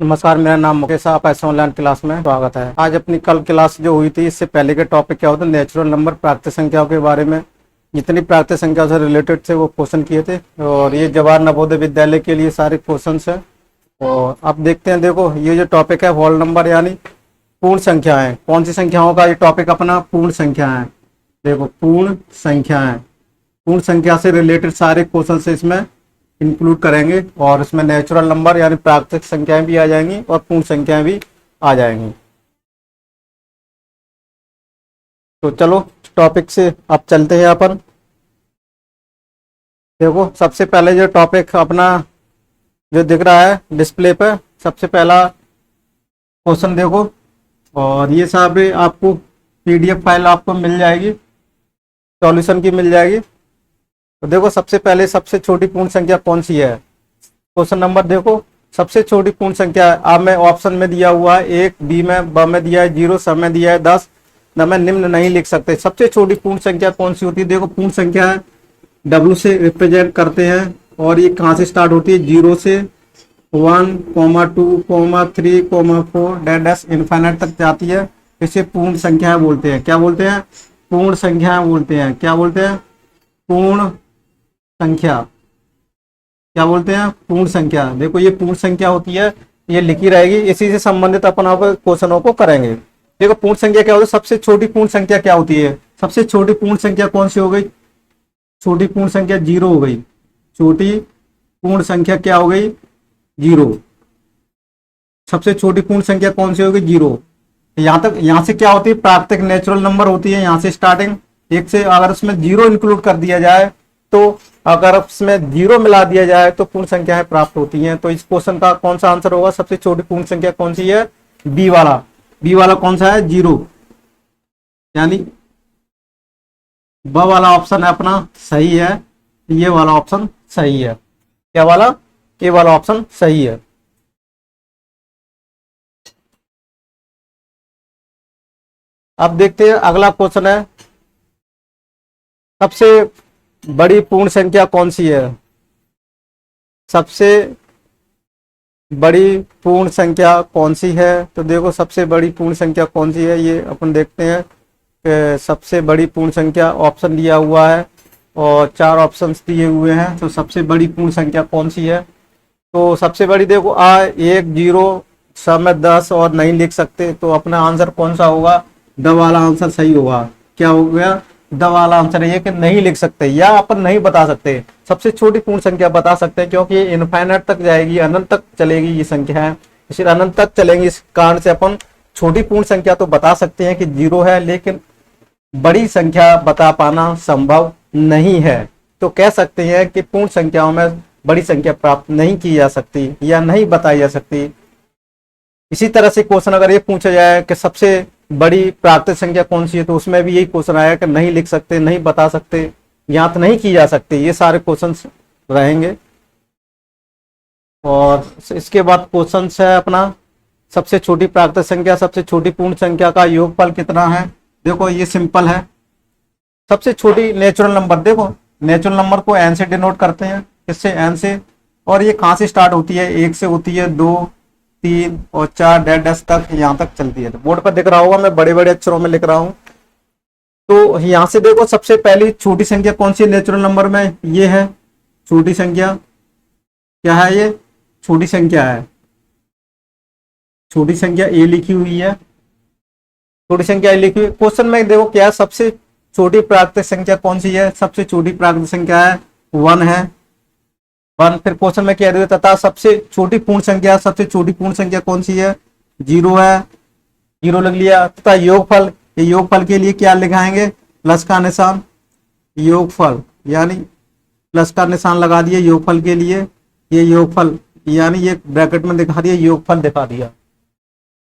नमस्कार, मेरा नाम मुकेश है। आप ऐसे ऑनलाइन क्लास में स्वागत है। आज अपनी कल क्लास जो हुई थी, इससे पहले के टॉपिक क्या होता है, नेचुरल नंबर प्राकृतिक संख्याओं के बारे में जितनी प्राकृतिक संख्याओं से रिलेटेड थे वो क्वेश्चन किए थे। और ये जवाहर नवोदय विद्यालय के लिए सारे क्वेश्चन है। और आप देखते हैं, देखो ये जो टॉपिक है होल नंबर यानी पूर्ण संख्याएं। कौन सी संख्याओं का ये टॉपिक अपना? पूर्ण संख्याएं। देखो पूर्ण संख्याएं, पूर्ण संख्या से रिलेटेड सारे क्वेश्चन से इसमें इंक्लूड करेंगे। और इसमें नेचुरल नंबर यानी प्राकृतिक संख्याएं भी आ जाएंगी और पूर्ण संख्याएं भी आ जाएंगी। तो चलो टॉपिक से अब चलते हैं अपन। देखो सबसे पहले जो टॉपिक अपना जो दिख रहा है डिस्प्ले पे, सबसे पहला क्वेश्चन देखो। और ये सब आपको पीडीएफ फाइल आपको मिल जाएगी, सॉल्यूशन की मिल जाएगी। तो देखो सबसे पहले सबसे छोटी पूर्ण संख्या कौन सी है? क्वेश्चन नंबर देखो, सबसे छोटी पूर्ण संख्या अब में ऑप्शन में दिया हुआ है 1, बी में, ब में दिया है 0, स में दिया है 10, न में निम्न नहीं लिख सकते। सबसे छोटी पूर्ण संख्या कौन सी होती है? देखो पूर्ण संख्या डब्ल्यू से रिप्रेजेंट करते हैं। और ये कहाँ से स्टार्ट होती है? 0 से 1, 2, 3, 4 डैश इनफाइनाइट तक जाती है। इसे पूर्ण संख्याएं बोलते हैं। क्या बोलते हैं? पूर्ण संख्याएं बोलते हैं। क्या बोलते हैं? पूर्ण संख्या। क्या बोलते हैं? पूर्ण संख्या। देखो ये पूर्ण संख्या होती है, ये लिखी रहेगी। इसी से संबंधित अपन आप क्वेश्चनों को करेंगे। देखो पूर्ण संख्या क्या होती है? सबसे छोटी पूर्ण संख्या क्या होती है? सबसे छोटी पूर्ण संख्या कौन सी हो गई? छोटी पूर्ण संख्या 0 हो गई। छोटी पूर्ण संख्या क्या हो गई? 0। सबसे छोटी पूर्ण संख्या कौन सी होगी? 0। यहाँ तक, यहाँ से क्या होती है? प्राकृतिक नेचुरल नंबर होती है। यहाँ से स्टार्टिंग 1 से अगर उसमें 0 इंक्लूड कर दिया जाए, तो अगर उसमें 0 मिला दिया जाए तो पूर्ण संख्याएं प्राप्त होती हैं। तो इस क्वेश्चन का कौन सा आंसर होगा? सबसे छोटी पूर्ण संख्या कौन सी है? बी वाला। बी वाला कौन सा है? 0। यानी ब वाला ऑप्शन है अपना सही है। ये वाला ऑप्शन सही है। क्या वाला? ये वाला ऑप्शन सही है। अब देखते हैं अगला क्वेश्चन है, सबसे बड़ी पूर्ण संख्या कौन सी है? सबसे बड़ी पूर्ण संख्या कौन सी है? तो देखो सबसे बड़ी पूर्ण संख्या कौन सी है, ये अपन देखते हैं कि सबसे बड़ी पूर्ण संख्या ऑप्शन दिया हुआ है और 4 ऑप्शंस दिए हुए हैं। तो सबसे बड़ी पूर्ण संख्या कौन सी है? तो सबसे बड़ी देखो 1, 0, सब में 10 और नहीं लिख सकते। तो अपना आंसर कौन सा होगा? द वाला आंसर सही होगा। क्या हो गया? द वाला आंसर है कि नहीं लिख सकते या अपन नहीं बता सकते। सबसे छोटी पूर्ण संख्या बता सकते हैं क्योंकि ये इनफाइनाइट तक जाएगी, अनंत तक चलेगी ये संख्या है, इसलिए अनंत तक चलेंगी। इस कारण से अपन छोटी पूर्ण संख्या तो बता सकते हैं कि 0 है, लेकिन बड़ी संख्या बता पाना संभव नहीं है। तो कह सकते हैं कि पूर्ण संख्याओं में बड़ी संख्या प्राप्त नहीं की जा सकती या नहीं बताई जा सकती। इसी तरह से क्वेश्चन अगर ये पूछा जाए कि सबसे बड़ी प्राकृतिक संख्या कौन सी है, तो उसमें भी यही क्वेश्चन आया कि नहीं लिख सकते, नहीं बता सकते, ज्ञात नहीं की जा सकती। ये सारे क्वेश्चन रहेंगे। और इसके बाद क्वेश्चन है अपना सबसे छोटी प्राकृतिक संख्या, सबसे छोटी पूर्ण संख्या का योगफल कितना है? देखो ये सिंपल है। सबसे छोटी नेचुरल नंबर, देखो नेचुरल नंबर को n से डिनोट करते हैं। किससे? n से। और ये कहाँ से स्टार्ट होती है? 1 से होती है, 2, 3 और 4 डैश तक यहाँ तक चलती है। तो बोर्ड पर दिख रहा होगा, मैं बड़े बड़े अक्षरों में लिख रहा हूँ। तो यहाँ से देखो सबसे पहली छोटी संख्या कौन सी है नेचुरल नंबर में? ये है छोटी संख्या। क्या है ये? छोटी संख्या है। छोटी संख्या ए लिखी हुई है। छोटी संख्या ए लिखी हुई। क्वेश्चन में देखो क्या है? सबसे छोटी प्राकृतिक संख्या कौन सी है? सबसे छोटी प्राकृतिक संख्या है 1 है। 1। फिर क्वेश्चन में कह दिया तथा सबसे छोटी पूर्ण संख्या, सबसे छोटी पूर्ण संख्या कौन सी है? 0 है। 0 लिख लिया। तथा योगफल, ये योगफल के लिए क्या लिखाएंगे? प्लस का निशान। योगफल यानी प्लस का निशान लगा दिया योगफल के लिए। ये योगफल यानी ये ब्रैकेट में दिखा दिया, योगफल दिखा दिया।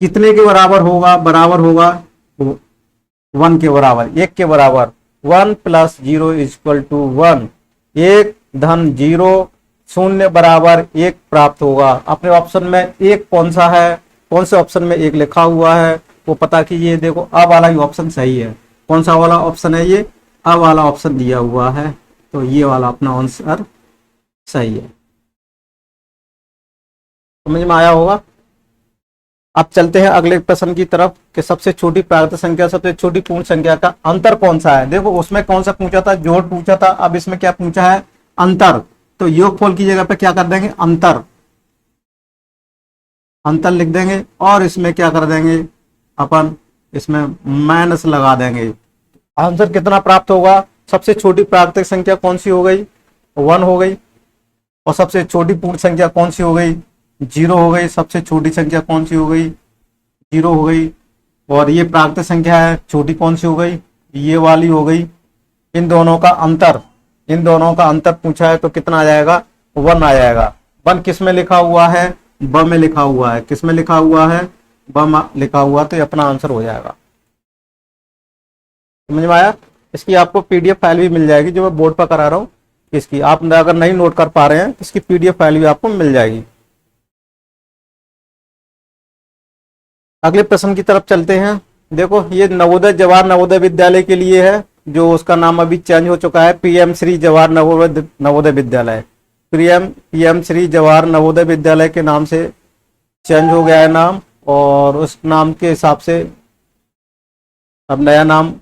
कितने के बराबर होगा? बराबर होगा 1 के बराबर, 1 के बराबर। 1 + 0 = 1। 1 धन 0 0 बराबर 1 प्राप्त होगा। अपने ऑप्शन में 1 कौन सा है? कौन से ऑप्शन में 1 लिखा हुआ है वो पता कीजिए। देखो आ वाला ही ऑप्शन सही है। कौन सा वाला ऑप्शन है? ये आ वाला ऑप्शन दिया हुआ है। तो ये वाला अपना आंसर सही है। समझ में आया होगा। अब चलते हैं अगले प्रश्न की तरफ कि सबसे छोटी प्राकृतिक संख्या सबसे छोटी पूर्ण संख्या का अंतर कौन सा है। देखो उसमें कौन सा पूछा था, जोड़ पूछा था, अब इसमें क्या पूछा है, अंतर। तो योगफल की जगह पे क्या कर देंगे, अंतर, अंतर लिख देंगे और इसमें क्या कर देंगे अपन, इसमें माइनस लगा देंगे। आंसर कितना प्राप्त होगा, सबसे छोटी प्राकृतिक संख्या कौन सी हो गई, 1 हो गई। और सबसे छोटी पूर्ण संख्या कौन सी हो गई, 0 हो गई। सबसे छोटी संख्या कौन सी हो गई, 0 हो गई। और ये प्राकृतिक संख्या है, छोटी कौन सी हो गई, ये वाली हो गई। इन दोनों का अंतर, इन दोनों का अंतर पूछा है तो कितना आ जाएगा, 1 आ जाएगा। 1 किस में लिखा हुआ है, ब में लिखा हुआ है। किस में लिखा हुआ है, ब में लिखा हुआ, तो ये अपना आंसर हो जाएगा। समझ में आया। इसकी आपको पीडीएफ फाइल भी मिल जाएगी जो मैं बोर्ड पर करा रहा हूँ। इसकी आप अगर नहीं नोट कर पा रहे हैं तो इसकी पीडीएफ फाइल भी आपको मिल जाएगी। अगले प्रश्न की तरफ चलते हैं। देखो ये नवोदय जवाहर नवोदय विद्यालय के लिए है, जो उसका नाम अभी चेंज हो चुका है, पीएम श्री जवाहर नवोदय विद्यालय। पीएम श्री जवाहर नवोदय विद्यालय के नाम से चेंज हो गया है नाम, और उस नाम के हिसाब से अब नया नाम।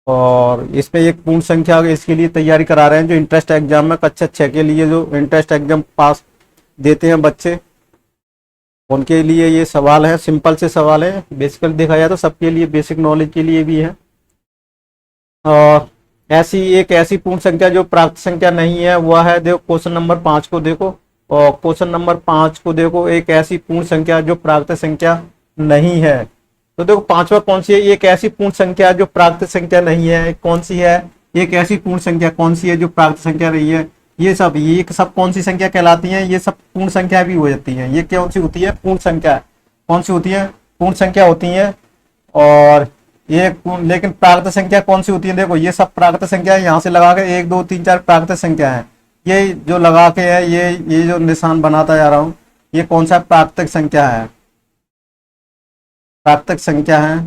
और इसमें एक पूर्ण संख्या इसके लिए तैयारी करा रहे हैं, जो इंट्रेंस एग्जाम में कक्षा 6 के लिए जो इंट्रेंस एग्जाम पास देते हैं बच्चे, उनके लिए ये सवाल है। सिंपल से सवाल है, बेसिकली देखा जाए तो सबके लिए, बेसिक नॉलेज के लिए भी है। और ऐसी पूर्ण संख्या जो प्राकृत संख्या नहीं है वह है, देखो क्वेश्चन नंबर 5 को देखो, और क्वेश्चन नंबर 5 को देखो, एक ऐसी पूर्ण संख्या जो प्राकृत संख्या नहीं है। तो देखो पांचवा कौन सी है, एक ऐसी पूर्ण संख्या जो प्राकृत संख्या नहीं है, कौन सी है, एक ऐसी पूर्ण संख्या कौन सी है जो प्राकृत संख्या नहीं है। ये सब कौन सी संख्या कहलाती हैं, ये सब पूर्ण संख्या भी हो जाती हैं। ये कौन सी होती है, पूर्ण संख्या। कौन सी होती है, पूर्ण संख्या होती है। और ये लेकिन प्राकृत संख्या कौन सी होती है, देखो ये सब प्राकृत संख्या है। यहाँ से लगा के 1 2 3 4 प्राकृत संख्या है। ये जो लगा के है, ये जो निशान बनाता जा रहा हूँ, ये कौन सा प्राकृतिक संख्या है, प्राकृतिक संख्या है।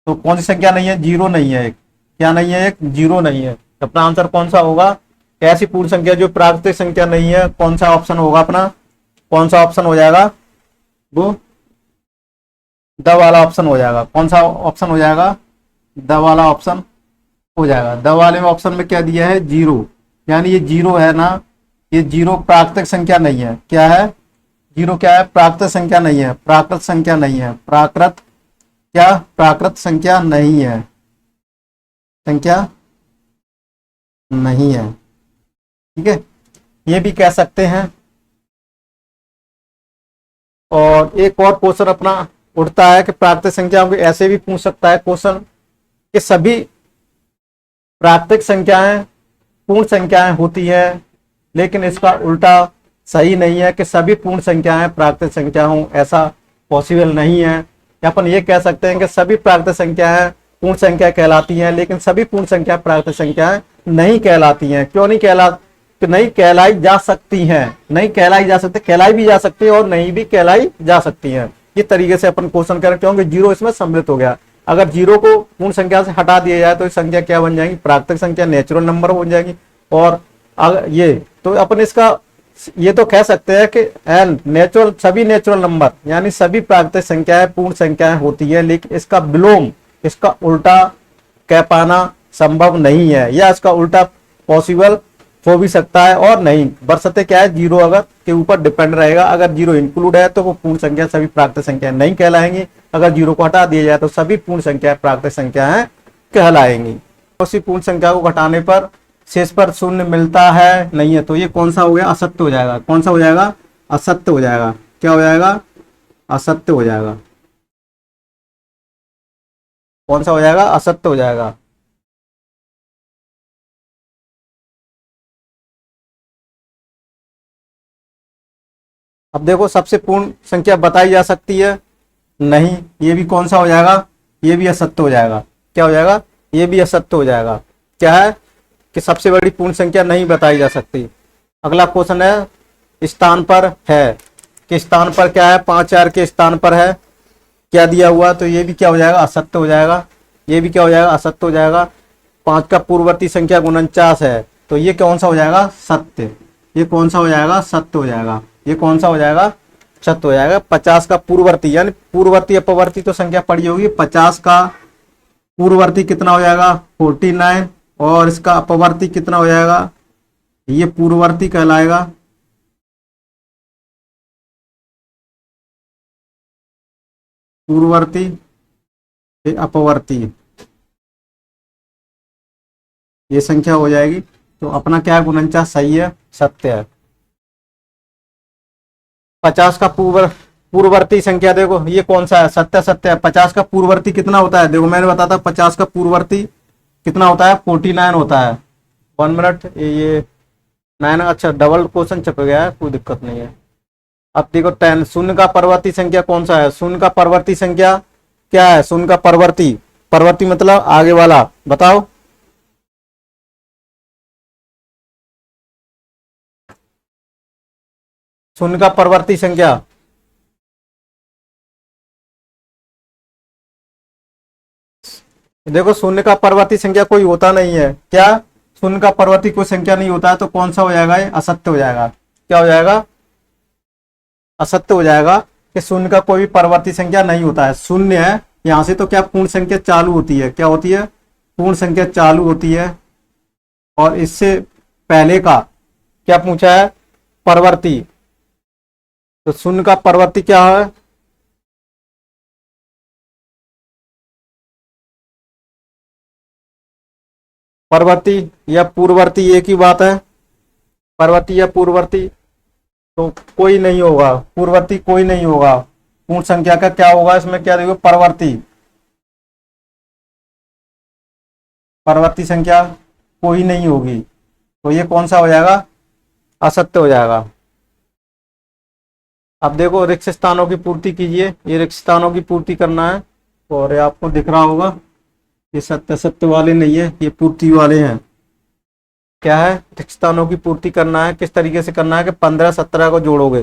तो कौन सी संख्या नहीं है, 0 नहीं है, एक क्या नहीं है, एक 0 नहीं है। अपना आंसर कौन सा होगा, ऐसी पूर्ण संख्या जो प्राकृतिक संख्या नहीं है, कौन सा ऑप्शन होगा अपना, कौन सा ऑप्शन हो जाएगा, वो द वाला ऑप्शन हो जाएगा। कौन सा ऑप्शन हो जाएगा, द वाला ऑप्शन हो जाएगा। द वाले में ऑप्शन में क्या दिया है, 0, यानी ये 0 है ना, ये 0 प्राकृतिक संख्या नहीं है। क्या है, 0 क्या है, प्राकृत संख्या नहीं है, प्राकृत संख्या नहीं है, प्राकृत क्या, प्राकृत संख्या नहीं है, संख्या नहीं है। ठीक है, ये भी कह सकते हैं। और एक और क्वेश्चन अपना उठता है कि प्राकृतिक संख्याओं को ऐसे भी पूछ सकता है क्वेश्चन कि सभी प्राकृतिक संख्याएं पूर्ण संख्याएं होती है, लेकिन इसका उल्टा सही नहीं है कि सभी पूर्ण संख्याएं प्राकृतिक संख्या हों, ऐसा पॉसिबल नहीं है। अपन ये कह सकते हैं कि सभी प्राकृतिक संख्याएं पूर्ण संख्या कहलाती हैं, लेकिन सभी पूर्ण संख्या प्राकृतिक संख्याएं नहीं कहलाती हैं। क्यों नहीं नहीं कहलाई जा सकती हैं, नहीं कहलाई जा सकती, कहलाई भी जा सकती है और नहीं भी कहलाई जा सकती हैं। इस तरीके से अपन क्वेश्चन करें, क्योंकि 0 इसमें सम्मिलित हो गया। अगर 0 को पूर्ण संख्या से हटा दिया जाए तो संख्या क्या बन जाएगी, प्राकृतिक संख्या, नेचुरल नंबर बन जाएगी। और अगर ये तो अपन इसका ये तो कह सकते हैं कि एन नेचुरल, सभी नेचुरल नंबर यानी सभी प्राकृतिक संख्याएं पूर्ण संख्याएं होती है, लेकिन इसका विलोम, इसका उल्टा कह पाना संभव नहीं है, या इसका उल्टा पॉसिबल हो भी सकता है और नहीं। बरसते क्या है, 0 अगर के ऊपर डिपेंड रहेगा। अगर 0 इंक्लूड है तो वो पूर्ण संख्या सभी प्राकृतिक संख्या नहीं कहलाएंगी। अगर 0 को हटा दिया जाए तो सभी पूर्ण संख्या प्राकृतिक संख्याएं कहलाएंगी। उसी पूर्ण संख्या को घटाने पर शेष पर शून्य मिलता है नहीं है, तो ये कौन सा हो गया, असत्य हो जाएगा। कौन सा हो जाएगा, असत्य हो जाएगा। क्या हो जाएगा, असत्य हो जाएगा। कौन सा हो जाएगा, असत्य हो जाएगा। अब देखो सबसे पूर्ण संख्या बताई जा सकती है नहीं, ये भी कौन सा हो जाएगा, ये भी असत्य हो जाएगा। क्या हो जाएगा, ये भी असत्य हो जाएगा। क्या है कि सबसे बड़ी पूर्ण संख्या नहीं बताई जा सकती। अगला क्वेश्चन है स्थान पर है, कि स्थान पर क्या है, 5 4 के स्थान पर है क्या दिया हुआ, तो ये भी क्या हो जाएगा, असत्य हो जाएगा। ये भी क्या हो जाएगा, असत्य हो जाएगा। 5 का पूर्ववर्ती संख्या 49 है, तो ये कौन सा हो जाएगा, सत्य। ये कौन सा हो जाएगा, सत्य हो जाएगा। ये कौन सा हो जाएगा, शत हो जाएगा। 50 का पूर्ववर्ती यानी पूर्ववर्ती अपवर्ती तो संख्या पड़ी होगी, 50 का पूर्ववर्ती कितना हो जाएगा 49, और इसका अपवर्ती कितना हो जाएगा, ये पूर्ववर्ती कहलाएगा। पूर्ववर्ती ये अपवर्ती, ये संख्या हो जाएगी। तो अपना क्या है, गुणनचय सही है, सत्य है। 50 का पूर्ववर्ती संख्या देखो ये कौन सा है, सत्य सत्य है। 50 का पूर्ववर्ती कितना होता है, देखो मैंने बताया था 50 का पूर्ववर्ती कितना होता है 49 होता है। 1 मिनट, ये 9, अच्छा डबल क्वेश्चन छप गया है, कोई दिक्कत नहीं है। अब देखो 10, शून्य का परवर्ती संख्या कौन सा है, शून्य का परवर्ती संख्या क्या है, शून्य का परवर्ती, परवर्ती मतलब आगे वाला, बताओ। शून्य का परवर्ती संख्या, देखो शून्य का परवर्ती संख्या कोई होता नहीं है, क्या शून्य का परवर्ती कोई संख्या नहीं होता है, तो कौन सा हो जाएगा, ये असत्य हो जाएगा। क्या हो जाएगा, असत्य हो जाएगा कि शून्य का कोई भी परवर्ती संख्या नहीं होता है। शून्य है यहां से तो क्या पूर्ण संख्या चालू होती है, क्या होती है, पूर्ण संख्या चालू होती है। और इससे पहले का क्या पूछा है, परवर्ती, तो शून्य का परवर्ती क्या है, परवर्ती या पूर्ववर्ती एक ही बात है, परवर्ती या पूर्ववर्ती, तो कोई नहीं होगा, पूर्ववर्ती कोई नहीं होगा। पूर्ण संख्या का क्या होगा, इसमें क्या देखो परवर्ती, परवर्ती संख्या कोई नहीं होगी, तो ये कौन सा हो जाएगा, असत्य हो जाएगा। अब देखो रिक्त स्थानों की पूर्ति कीजिए, ये रिक्त स्थानों की पूर्ति करना है, और ये आपको दिख रहा होगा, ये सत्य सत्य वाले नहीं है, ये पूर्ति वाले हैं। क्या है, रिक्त स्थानों की पूर्ति करना है, किस तरीके से करना है कि 15 17 को जोड़ोगे।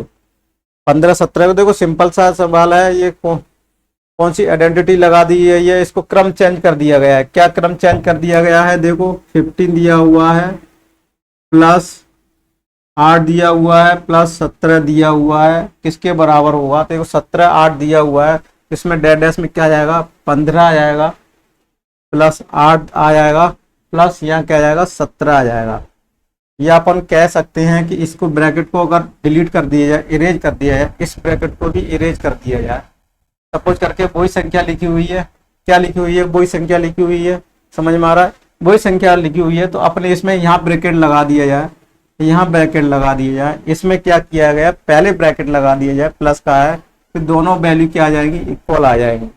15 17 को देखो सिंपल सा सवाल है, ये कौन सी आइडेंटिटी लगा दी है, ये इसको क्रम चेंज कर दिया गया है। क्या क्रम चेंज कर दिया गया है, देखो 15 दिया हुआ है प्लस 8 दिया हुआ है प्लस 17 दिया हुआ है, किसके बराबर होगा, देखो 17 8 दिया हुआ है, इसमें डैश में क्या आ जाएगा 15 आ जाएगा, प्लस 8 आ जाएगा, प्लस यहाँ क्या आ जाएगा 17 आ जाएगा। या अपन कह सकते हैं कि इसको ब्रैकेट को अगर डिलीट कर दिया जाए, इरेज कर दिया जाए, इस ब्रैकेट को भी इरेज कर दिया जाए, सपोज करके वही संख्या लिखी हुई है, क्या लिखी हुई है, वही संख्या लिखी हुई है, समझ में आ रहा है, वही संख्या लिखी हुई है, तो अपने इसमें यहाँ ब्रैकेट लगा दिया जाए, यहाँ ब्रैकेट लगा दिया जाए, इसमें क्या किया गया पहले ब्रैकेट लगा दिया जाए, प्लस का है, फिर दोनों वैल्यू क्या आ जाएंगी, इक्वल आ जाएंगी।